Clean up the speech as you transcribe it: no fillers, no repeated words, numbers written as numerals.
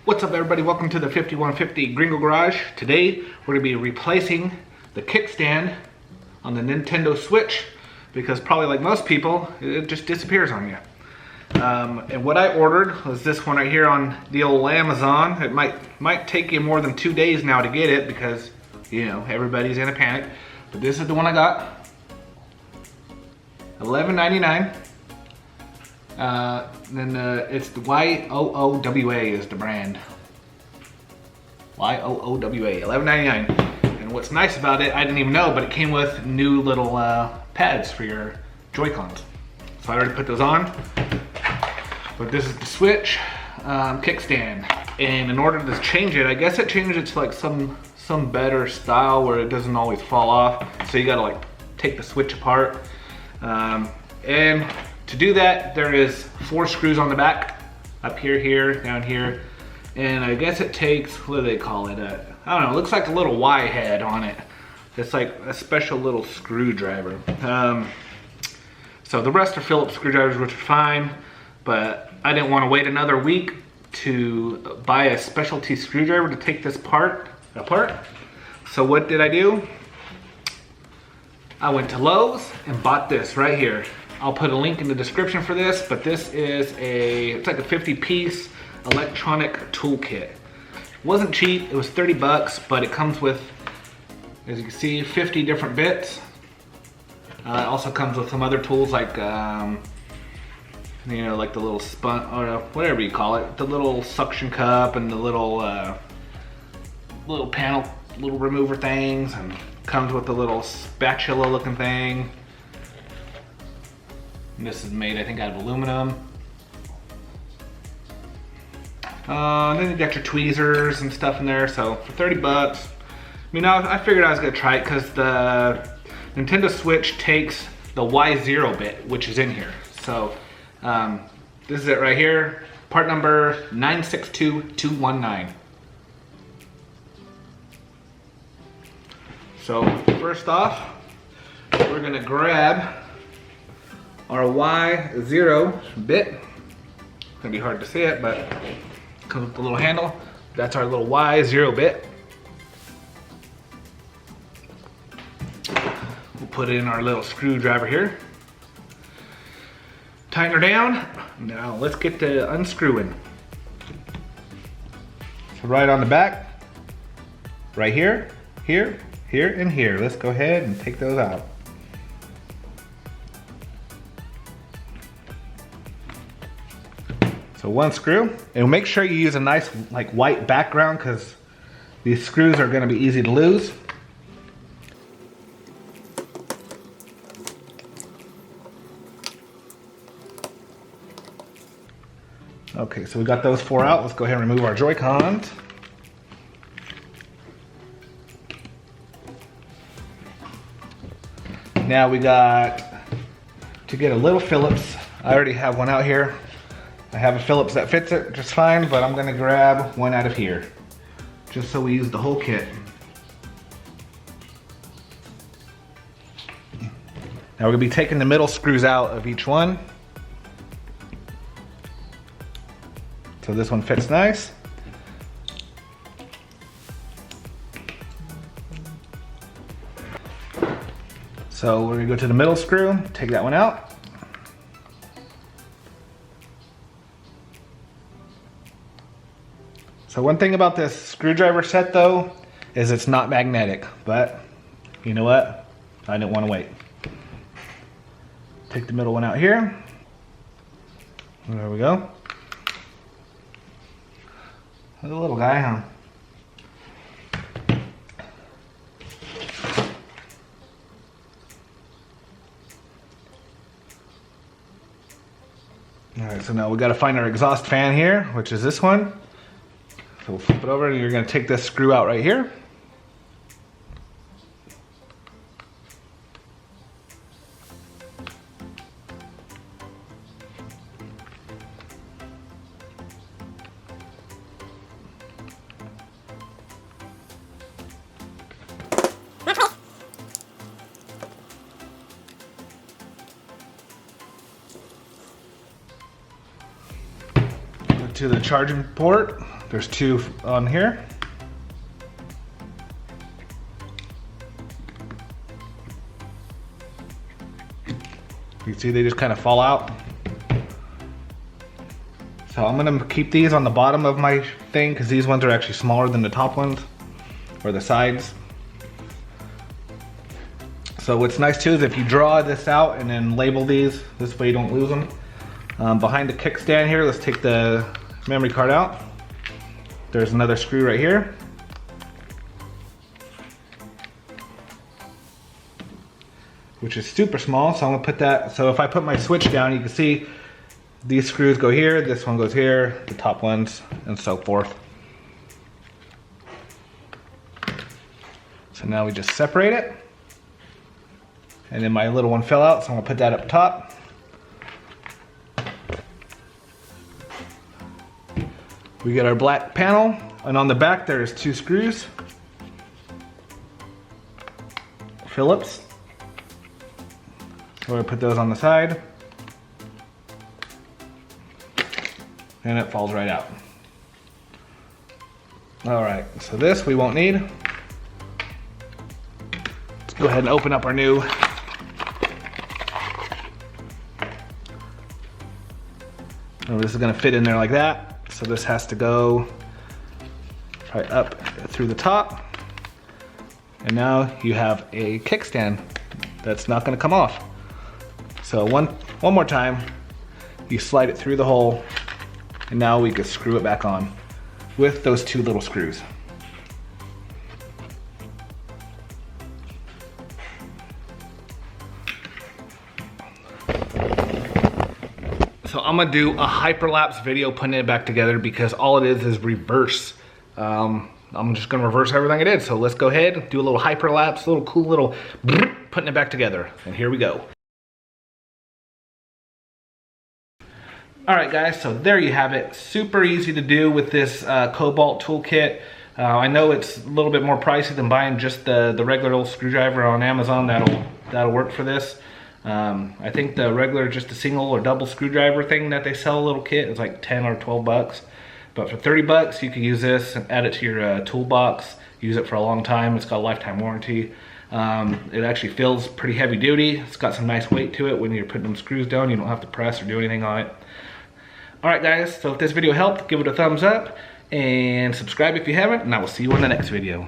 What's up everybody, welcome to the 5150 Gringo Garage. Today we're going to be replacing the kickstand on the Nintendo Switch because probably like most people, it just disappears on you. And what I ordered was this one right here on the old Amazon. It might take you more than 2 days now to get it because, you know, everybody's in a panic. But this is the one I got. $11.99. Then it's the YOOWA is the brand. YOOWA, $11.99. And what's nice about it, I didn't even know, but it came with new little pads for your Joy-Cons. So I already put those on. But this is the Switch kickstand. And in order to change it, I guess it changes it to like some better style where it doesn't always fall off. So you gotta like take the Switch apart. And to do that, there is 4 screws on the back, up here, here, down here. And I guess it takes, what do they call it? I don't know, it looks like a little Y head on it. It's like a special little screwdriver. So the rest are Phillips screwdrivers, which are fine, but I didn't want to wait another week to buy a specialty screwdriver to take this part apart. So what did I do? I went to Lowe's and bought this right here. I'll put a link in the description for this, but this is it's like a 50-piece electronic toolkit. It wasn't cheap, it was 30 bucks, but it comes with, as you can see, 50 different bits. It also comes with some other tools like, you know, like the little or whatever you call it, the little suction cup and the little panel, little remover things, and comes with a little spatula looking thing. And this is made, I think, out of aluminum. Then you got your tweezers and stuff in there. So for 30 bucks, I mean, I figured I was gonna try it because the Nintendo Switch takes the Y0 bit, which is in here. So this is it right here, part number 962219. So first off, we're gonna grab our Y0 bit. It's gonna be hard to see it, but it comes with the little handle. That's our little Y0 bit. We'll put it in our little screwdriver here. Tighten her down. Now let's get to unscrewing. So right on the back, right here, here, here, and here. Let's go ahead and take those out. So one screw, and make sure you use a nice like white background because these screws are going to be easy to lose. Okay, so we got those 4 out. Let's go ahead and remove our Joy-Cons. Now we got to get a little Phillips. I already have one out here. I have a Phillips that fits it just fine, but I'm gonna grab one out of here, just so we use the whole kit. Now we're gonna be taking the middle screws out of each one. So this one fits nice. So we're gonna go to the middle screw, take that one out. So one thing about this screwdriver set though, is it's not magnetic, but you know what? I didn't want to wait. Take the middle one out here. There we go. A little guy, huh? All right, so now we got to find our exhaust fan here, which is this one. So we'll flip it over and you're going to take this screw out right here. Go to the charging port. There's 2 on here. You see they just kind of fall out. So I'm gonna keep these on the bottom of my thing because these ones are actually smaller than the top ones, or the sides. So what's nice too is if you draw this out and then label these, this way you don't lose them. Behind the kickstand here, let's take the memory card out. There's another screw right here. Which is super small, so I'm gonna put that, so if I put my switch down, you can see these screws go here, this one goes here, the top ones, and so forth. So now we just separate it. And then my little one fell out, so I'm gonna put that up top. We get our black panel, and on the back there's 2 screws. Phillips. So I put those on the side. And it falls right out. All right, so this we won't need. Let's go ahead and open up our new this is gonna fit in there like that. So this has to go right up through the top. And now you have a kickstand that's not gonna come off. So one more time, you slide it through the hole, and now we can screw it back on with those 2 little screws. So I'm gonna do a hyperlapse video putting it back together because all it is reverse. I'm just gonna reverse everything I did. So let's go ahead, do a little hyperlapse, a little cool little putting it back together. And here we go. All right guys, so there you have it. Super easy to do with this Cobalt toolkit. I know it's a little bit more pricey than buying just the regular old screwdriver on Amazon. That'll work for this. I think the regular, just a single or double screwdriver thing that they sell a little kit is like 10 or 12 bucks. But for 30 bucks, you can use this and add it to your toolbox. Use it for a long time. It's got a lifetime warranty. It actually feels pretty heavy duty. It's got some nice weight to it when you're putting them screws down. You don't have to press or do anything on it. Alright guys, so if this video helped, give it a thumbs up and subscribe if you haven't, and I will see you in the next video.